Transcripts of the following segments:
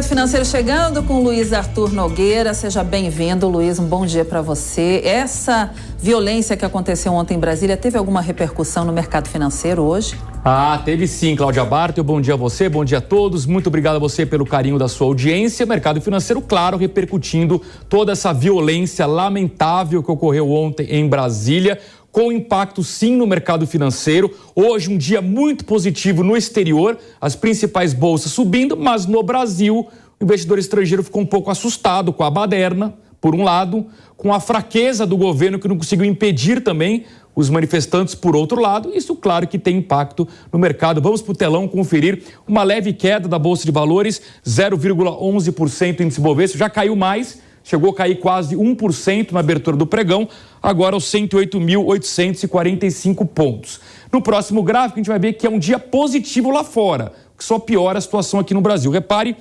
Mercado Financeiro chegando com o Luiz Arthur Nogueira. Seja bem-vindo, Luiz. Um bom dia para você. Essa violência que aconteceu ontem em Brasília teve alguma repercussão no mercado financeiro hoje? Teve sim, Cláudia Bartel. Bom dia a você, bom dia a todos. Muito obrigado a você pelo carinho da sua audiência. Mercado financeiro, claro, repercutindo toda essa violência lamentável que ocorreu ontem em Brasília, com impacto sim no mercado financeiro. Hoje um dia muito positivo no exterior, as principais bolsas subindo, mas no Brasil o investidor estrangeiro ficou um pouco assustado com a baderna, por um lado, com a fraqueza do governo que não conseguiu impedir também os manifestantes, por outro lado. Isso, claro, que tem impacto no mercado. Vamos para o telão conferir uma leve queda da Bolsa de Valores, 0,11% índice Bovespa, já caiu mais, chegou a cair quase 1% na abertura do pregão, agora aos 108.845 pontos. No próximo gráfico, a gente vai ver que é um dia positivo lá fora, que só piora a situação aqui no Brasil. Repare,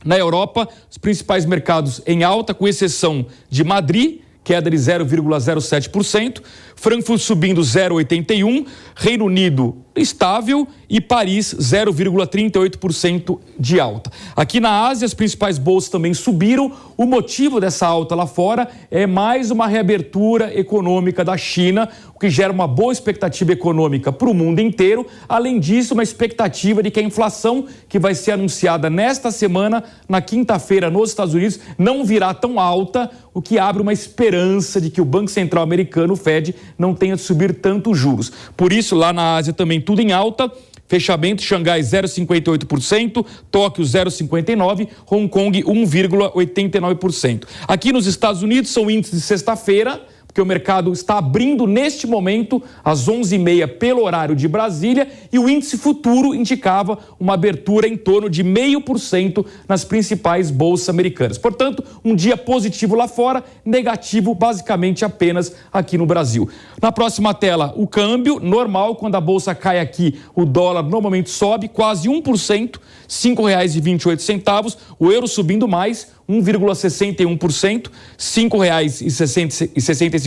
na Europa, os principais mercados em alta, com exceção de Madrid, queda de 0,07%, Frankfurt subindo 0,81%, Reino Unido estável e Paris 0,38% de alta. Aqui na Ásia, as principais bolsas também subiram. O motivo dessa alta lá fora é mais uma reabertura econômica da China, o que gera uma boa expectativa econômica para o mundo inteiro. Além disso, uma expectativa de que a inflação que vai ser anunciada nesta semana, na quinta-feira, nos Estados Unidos, não virá tão alta, o que abre uma esperança de que o Banco Central americano, o Fed, não tenha de subir tanto os juros. Por isso, lá na Ásia também tudo em alta. Fechamento, Xangai 0,58%, Tóquio 0,59%, Hong Kong 1,89%. Aqui nos Estados Unidos são índices de sexta-feira, porque o mercado está abrindo neste momento, às 11h30, pelo horário de Brasília, e o índice futuro indicava uma abertura em torno de 0,5% nas principais bolsas americanas. Portanto, um dia positivo lá fora, negativo basicamente apenas aqui no Brasil. Na próxima tela, o câmbio normal, quando a bolsa cai aqui, o dólar normalmente sobe quase 1%, R$ 5,28, o euro subindo mais, 1,61%, R$ 5,65.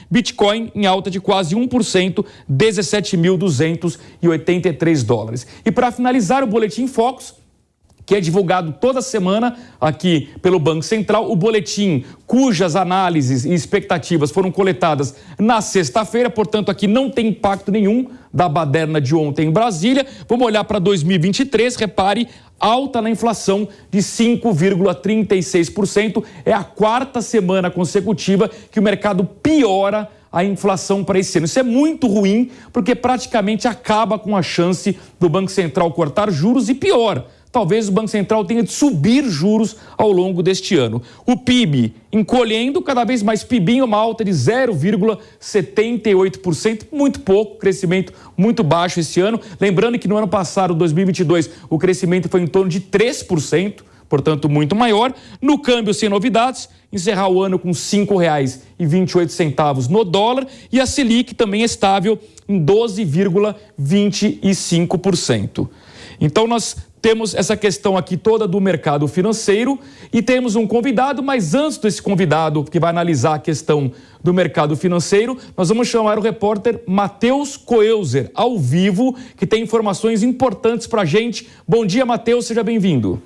Bitcoin em alta de quase 1%, 17.283 dólares. E para finalizar o Boletim Focus, que é divulgado toda semana aqui pelo Banco Central, o boletim cujas análises e expectativas foram coletadas na sexta-feira, portanto aqui não tem impacto nenhum da baderna de ontem em Brasília. Vamos olhar para 2023, repare, alta na inflação de 5,36%, é a quarta semana consecutiva que o mercado piora a inflação para esse ano. Isso é muito ruim, porque praticamente acaba com a chance do Banco Central cortar juros e pior, talvez o Banco Central tenha de subir juros ao longo deste ano. O PIB encolhendo cada vez mais, PIB em uma alta de 0,78%, muito pouco, crescimento muito baixo esse ano. Lembrando que no ano passado, 2022, o crescimento foi em torno de 3%, portanto muito maior. No câmbio, sem novidades, encerrar o ano com R$ 5,28 no dólar, e a Selic também estável em 12,25%. Então nós temos essa questão aqui toda do mercado financeiro e temos um convidado, mas antes desse convidado que vai analisar a questão do mercado financeiro, nós vamos chamar o repórter Matheus Coelzer, ao vivo, que tem informações importantes para a gente. Bom dia, Matheus, seja bem-vindo.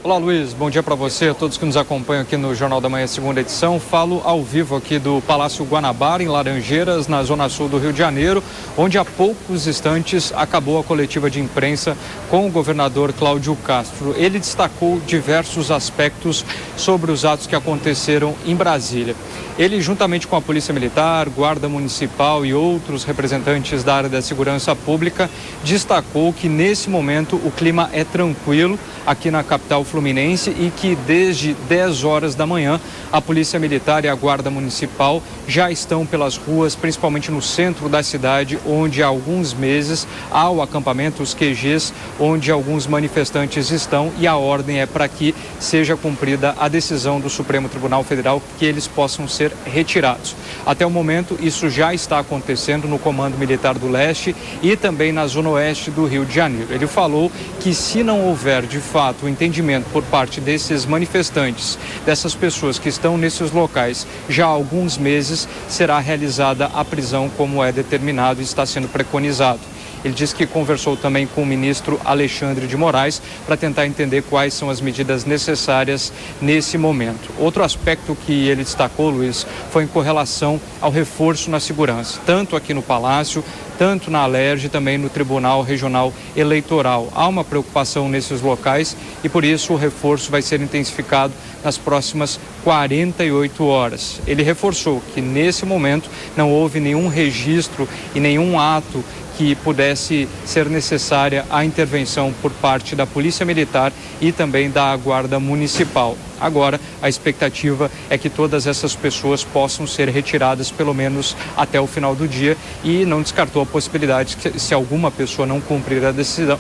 Olá, Luiz. Bom dia para você, a todos que nos acompanham aqui no Jornal da Manhã, segunda edição. Falo ao vivo aqui do Palácio Guanabara, em Laranjeiras, na zona sul do Rio de Janeiro, onde há poucos instantes acabou a coletiva de imprensa com o governador Cláudio Castro. Ele destacou diversos aspectos sobre os atos que aconteceram em Brasília. Ele, juntamente com a Polícia Militar, Guarda Municipal e outros representantes da área da segurança pública, destacou que nesse momento o clima é tranquilo aqui na capital fluminense e que desde 10 horas da manhã a Polícia Militar e a Guarda Municipal já estão pelas ruas, principalmente no centro da cidade, onde há alguns meses há o acampamento, os QGs, onde alguns manifestantes estão, e a ordem é para que seja cumprida a decisão do Supremo Tribunal Federal, que eles possam ser retirados. Até o momento, isso já está acontecendo no Comando Militar do Leste e também na Zona Oeste do Rio de Janeiro. Ele falou que se não houver de fato o entendimento por parte desses manifestantes, dessas pessoas que estão nesses locais já há alguns meses, será realizada a prisão como é determinado e está sendo preconizado. Ele disse que conversou também com o ministro Alexandre de Moraes para tentar entender quais são as medidas necessárias nesse momento. Outro aspecto que ele destacou, Luiz, foi em correlação ao reforço na segurança, tanto aqui no Palácio, tanto na Alerj e também no Tribunal Regional Eleitoral. Há uma preocupação nesses locais e, por isso, o reforço vai ser intensificado nas próximas 48 horas. Ele reforçou que, nesse momento, não houve nenhum registro e nenhum ato que pudesse ser necessária a intervenção por parte da Polícia Militar e também da Guarda Municipal. Agora, a expectativa é que todas essas pessoas possam ser retiradas pelo menos até o final do dia e não descartou a possibilidade que, se alguma pessoa não cumprir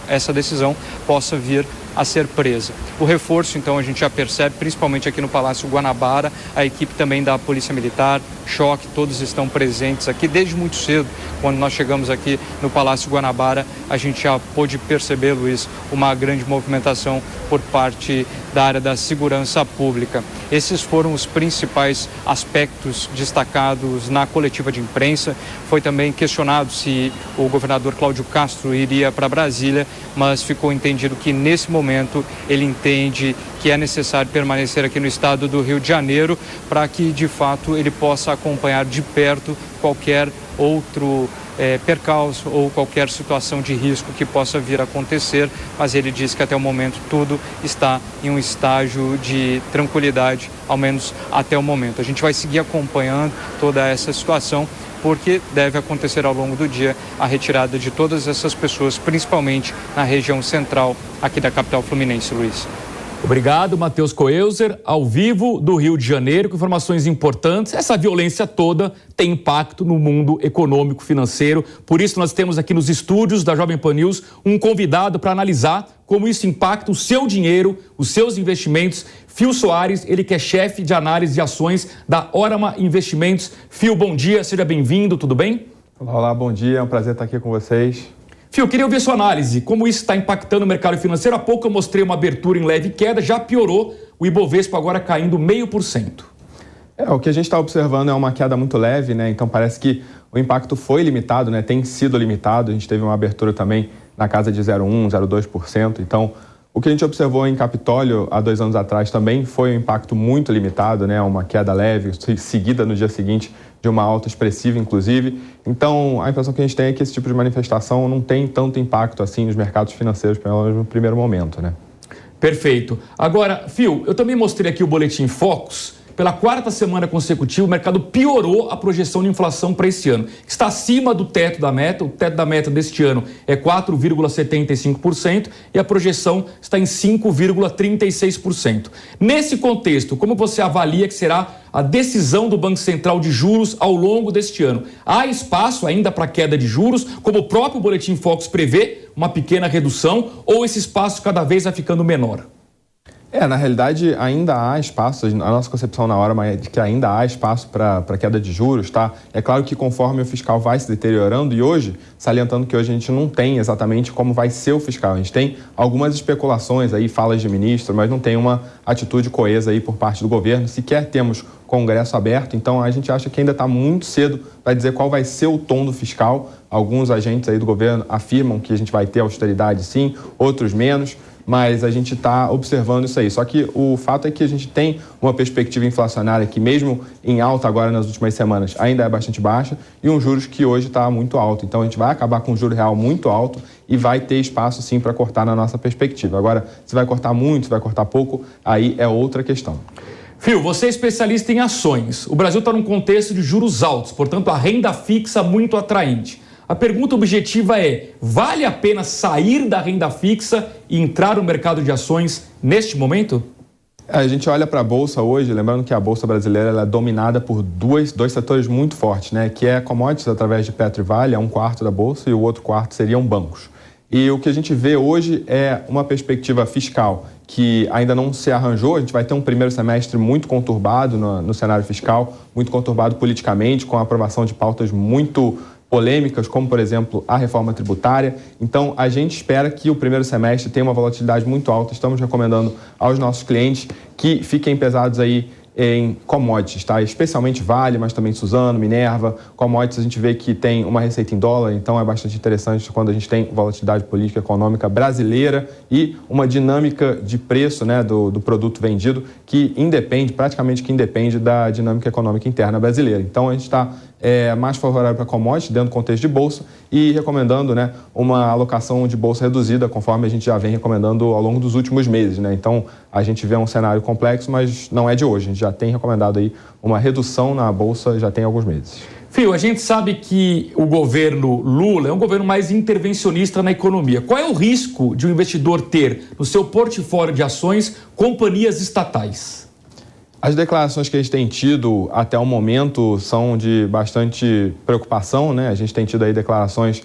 essa decisão, possa vir a ser presa. O reforço, então, a gente já percebe, principalmente aqui no Palácio Guanabara, a equipe também da Polícia Militar, Choque, todos estão presentes aqui desde muito cedo. Quando nós chegamos aqui no Palácio Guanabara, a gente já pôde perceber, Luiz, uma grande movimentação por parte da área da segurança pública. Esses foram os principais aspectos destacados na coletiva de imprensa. Foi também questionado se o governador Cláudio Castro iria para Brasília, mas ficou entendido que nesse momento ele entende que é necessário permanecer aqui no estado do Rio de Janeiro para que de fato ele possa acompanhar de perto qualquer outro percalço ou qualquer situação de risco que possa vir a acontecer, mas ele diz que até o momento tudo está em um estágio de tranquilidade, ao menos até o momento. A gente vai seguir acompanhando toda essa situação, porque deve acontecer ao longo do dia a retirada de todas essas pessoas, principalmente na região central aqui da capital fluminense, Luiz. Obrigado, Matheus Coelzer, ao vivo do Rio de Janeiro, com informações importantes. Essa violência toda tem impacto no mundo econômico, financeiro. Por isso, nós temos aqui nos estúdios da Jovem Pan News um convidado para analisar como isso impacta o seu dinheiro, os seus investimentos. Fio Soares, ele que é chefe de análise de ações da Orama Investimentos. Fio, bom dia, seja bem-vindo, tudo bem? Olá, bom dia, é um prazer estar aqui com vocês. Fio, queria ouvir sua análise, como isso está impactando o mercado financeiro. Há pouco eu mostrei uma abertura em leve queda, já piorou, o Ibovespa agora caindo 0,5%. O que a gente está observando é uma queda muito leve, né? Então parece que o impacto foi limitado, né? Tem sido limitado, a gente teve uma abertura também na casa de 0,1%, 0,2%. Então, o que a gente observou em Capitólio há 2 anos atrás também foi um impacto muito limitado, né? Uma queda leve, seguida no dia seguinte de uma alta expressiva, inclusive. Então, a impressão que a gente tem é que esse tipo de manifestação não tem tanto impacto assim nos mercados financeiros, pelo menos no primeiro momento, né? Perfeito. Agora, Fio, eu também mostrei aqui o Boletim Focus. Pela 4ª semana consecutiva, o mercado piorou a projeção de inflação para esse ano. Está acima do teto da meta. O teto da meta deste ano é 4,75% e a projeção está em 5,36%. Nesse contexto, como você avalia que será a decisão do Banco Central de juros ao longo deste ano? Há espaço ainda para queda de juros, como o próprio Boletim Focus prevê, uma pequena redução, ou esse espaço cada vez vai ficando menor? Na realidade, ainda há espaço, a nossa concepção na hora é de que ainda há espaço para queda de juros, tá? É claro que conforme o fiscal vai se deteriorando, e hoje, salientando que hoje a gente não tem exatamente como vai ser o fiscal. A gente tem algumas especulações aí, falas de ministro, mas não tem uma atitude coesa aí por parte do governo. Sequer temos Congresso aberto, então a gente acha que ainda está muito cedo para dizer qual vai ser o tom do fiscal. Alguns agentes aí do governo afirmam que a gente vai ter austeridade sim, outros menos, mas a gente está observando isso aí. Só que o fato é que a gente tem uma perspectiva inflacionária que, mesmo em alta agora nas últimas semanas, ainda é bastante baixa, e um juros que hoje está muito alto. Então a gente vai acabar com um juro real muito alto e vai ter espaço sim para cortar na nossa perspectiva. Agora, se vai cortar muito, se vai cortar pouco, aí é outra questão. Fio, você é especialista em ações. O Brasil está num contexto de juros altos, portanto a renda fixa muito atraente. A pergunta objetiva é: vale a pena sair da renda fixa e entrar no mercado de ações neste momento? A gente olha para a Bolsa hoje, lembrando que a Bolsa brasileira ela é dominada por dois setores muito fortes, né? Que é commodities através de Petro e Vale, é 1/4 da Bolsa, e o outro quarto seriam bancos. E o que a gente vê hoje é uma perspectiva fiscal que ainda não se arranjou. A gente vai ter um primeiro semestre muito conturbado no cenário fiscal, muito conturbado politicamente, com a aprovação de pautas muito polêmicas, como, por exemplo, a reforma tributária. Então, a gente espera que o primeiro semestre tenha uma volatilidade muito alta. Estamos recomendando aos nossos clientes que fiquem pesados aí em commodities, tá? Especialmente Vale, mas também Suzano, Minerva. Commodities a gente vê que tem uma receita em dólar, então é bastante interessante quando a gente tem volatilidade política e econômica brasileira e uma dinâmica de preço, né, do produto vendido que praticamente independe da dinâmica econômica interna brasileira. Então a gente está mais favorável para commodities dentro do contexto de bolsa e recomendando, né, uma alocação de bolsa reduzida, conforme a gente já vem recomendando ao longo dos últimos meses, né? Então a gente vê um cenário complexo, mas não é de hoje. A gente já tem recomendado aí uma redução na bolsa já tem alguns meses. Fio, a gente sabe que o governo Lula é um governo mais intervencionista na economia. Qual é o risco de um investidor ter no seu portfólio de ações companhias estatais? As declarações que a gente tem tido até o momento são de bastante preocupação, né? A gente tem tido aí declarações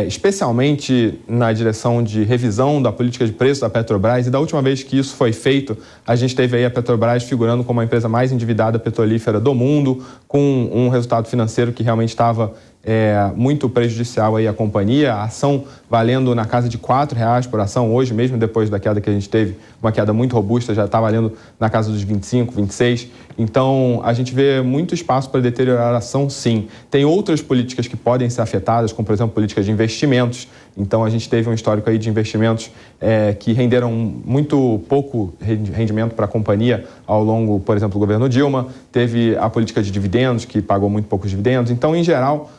especialmente na direção de revisão da política de preço da Petrobras, e da última vez que isso foi feito, a gente teve aí a Petrobras figurando como a empresa mais endividada petrolífera do mundo, com um resultado financeiro que realmente estava muito prejudicial aí à companhia, a ação valendo na casa de R$4 por ação hoje, mesmo depois da queda que a gente teve, uma queda muito robusta, já está valendo na casa dos 25, 26. Então, a gente vê muito espaço para deteriorar a ação, sim. Tem outras políticas que podem ser afetadas, como, por exemplo, políticas de investimentos. Então, a gente teve um histórico aí de investimentos que renderam muito pouco rendimento para a companhia ao longo, por exemplo, do governo Dilma. Teve a política de dividendos, que pagou muito poucos dividendos. Então, em geral,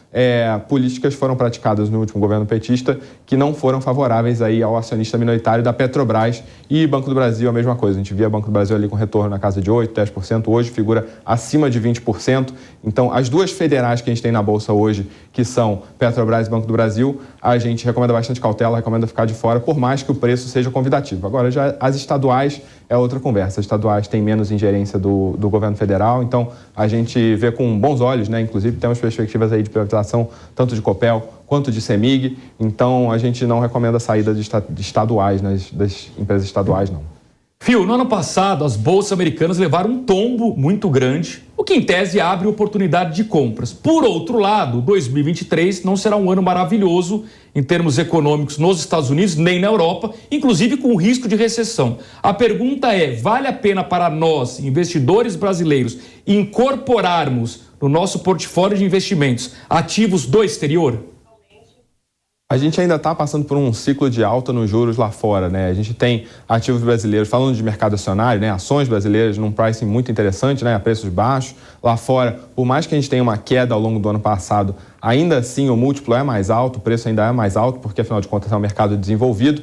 políticas foram praticadas no último governo petista que não foram favoráveis aí ao acionista minoritário da Petrobras, e Banco do Brasil a mesma coisa. A gente via Banco do Brasil ali com retorno na casa de 8%, 10%, hoje figura acima de 20%. Então, as duas federais que a gente tem na Bolsa hoje, que são Petrobras e Banco do Brasil, a gente recomenda bastante cautela, recomenda ficar de fora, por mais que o preço seja convidativo. Agora, já as estaduais é outra conversa. As estaduais têm menos ingerência do governo federal, então a gente vê com bons olhos, né? Inclusive temos perspectivas aí de privatização tanto de Copel quanto de CEMIG, então a gente não recomenda a saída de estaduais, né? Das empresas estaduais, não. Fio, no ano passado as bolsas americanas levaram um tombo muito grande, o que em tese abre oportunidade de compras. Por outro lado, 2023 não será um ano maravilhoso em termos econômicos nos Estados Unidos, nem na Europa, inclusive com risco de recessão. A pergunta é, vale a pena para nós, investidores brasileiros, incorporarmos no nosso portfólio de investimentos ativos do exterior? A gente ainda está passando por um ciclo de alta nos juros lá fora, né? A gente tem ativos brasileiros, falando de mercado acionário, né? Ações brasileiras num pricing muito interessante, né? A preços baixos. Lá fora, por mais que a gente tenha uma queda ao longo do ano passado, ainda assim o múltiplo é mais alto, o preço ainda é mais alto, porque afinal de contas é um mercado desenvolvido.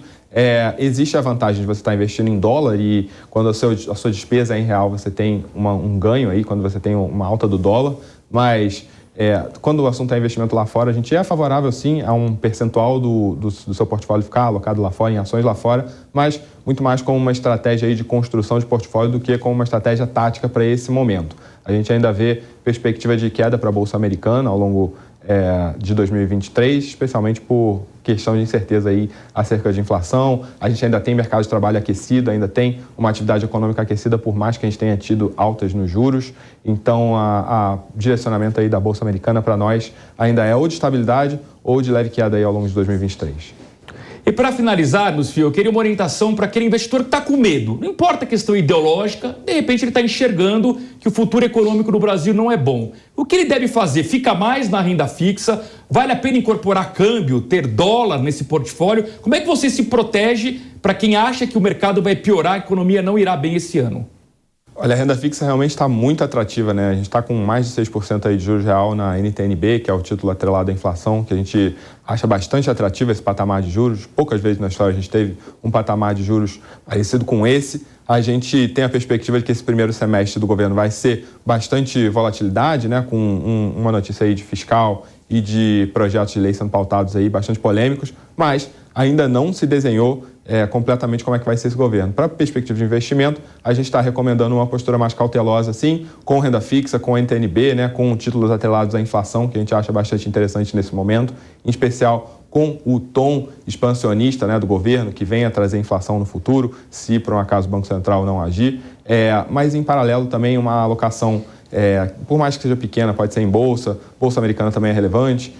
Existe a vantagem de você estar investindo em dólar e quando a sua despesa é em real, você tem um ganho aí, quando você tem uma alta do dólar, mas... quando o assunto é investimento lá fora, a gente é favorável sim a um percentual do seu portfólio ficar alocado lá fora, em ações lá fora, mas muito mais como uma estratégia aí de construção de portfólio do que como uma estratégia tática para esse momento. A gente ainda vê perspectiva de queda para a Bolsa Americana ao longo de 2023, especialmente por questão de incerteza aí acerca de inflação. A gente ainda tem mercado de trabalho aquecido, ainda tem uma atividade econômica aquecida, por mais que a gente tenha tido altas nos juros. Então, a direcionamento aí da Bolsa Americana para nós ainda é ou de estabilidade ou de leve queda aí ao longo de 2023. E para finalizarmos, Fio, eu queria uma orientação para aquele investidor que está com medo. Não importa a questão ideológica, de repente ele está enxergando que o futuro econômico no Brasil não é bom. O que ele deve fazer? Fica mais na renda fixa? Vale a pena incorporar câmbio, ter dólar nesse portfólio? Como é que você se protege para quem acha que o mercado vai piorar, a economia não irá bem esse ano? Olha, a renda fixa realmente está muito atrativa, né? A gente está com mais de 6% aí de juros real na NTN-B, que é o título atrelado à inflação, que a gente acha bastante atrativo esse patamar de juros. Poucas vezes na história a gente teve um patamar de juros parecido com esse. A gente tem a perspectiva de que esse primeiro semestre do governo vai ser bastante volatilidade, né? Com uma notícia aí de fiscal e de projetos de lei sendo pautados aí, bastante polêmicos, mas ainda não se desenhou completamente como é que vai ser esse governo. Para a perspectiva de investimento, a gente está recomendando uma postura mais cautelosa, sim, com renda fixa, com NTN-B, né, com títulos atrelados à inflação, que a gente acha bastante interessante nesse momento, em especial com o tom expansionista, né, do governo, que venha trazer inflação no futuro, se por um acaso o Banco Central não agir, mas em paralelo também uma alocação, por mais que seja pequena, pode ser em bolsa americana também é relevante,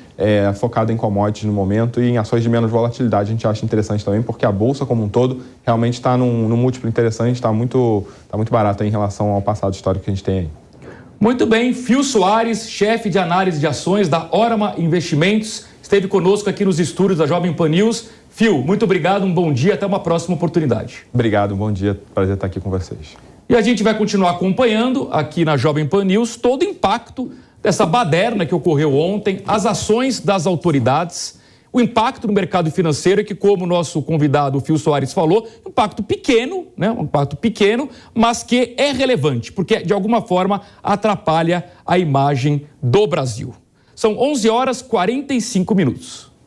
focada em commodities no momento e em ações de menos volatilidade a gente acha interessante também, porque a Bolsa como um todo realmente está num múltiplo interessante, está muito barato em relação ao passado histórico que a gente tem aí. Muito bem, Fio Soares, chefe de análise de ações da Orama Investimentos, esteve conosco aqui nos estúdios da Jovem Pan News. Fio, muito obrigado, um bom dia, até uma próxima oportunidade. Obrigado, bom dia, prazer estar aqui com vocês. E a gente vai continuar acompanhando aqui na Jovem Pan News todo o impacto dessa baderna que ocorreu ontem, as ações das autoridades, o impacto no mercado financeiro, que como o nosso convidado, o Fio Soares, falou, um impacto pequeno, né? Um impacto pequeno, mas que é relevante, porque de alguma forma atrapalha a imagem do Brasil. São 11h45.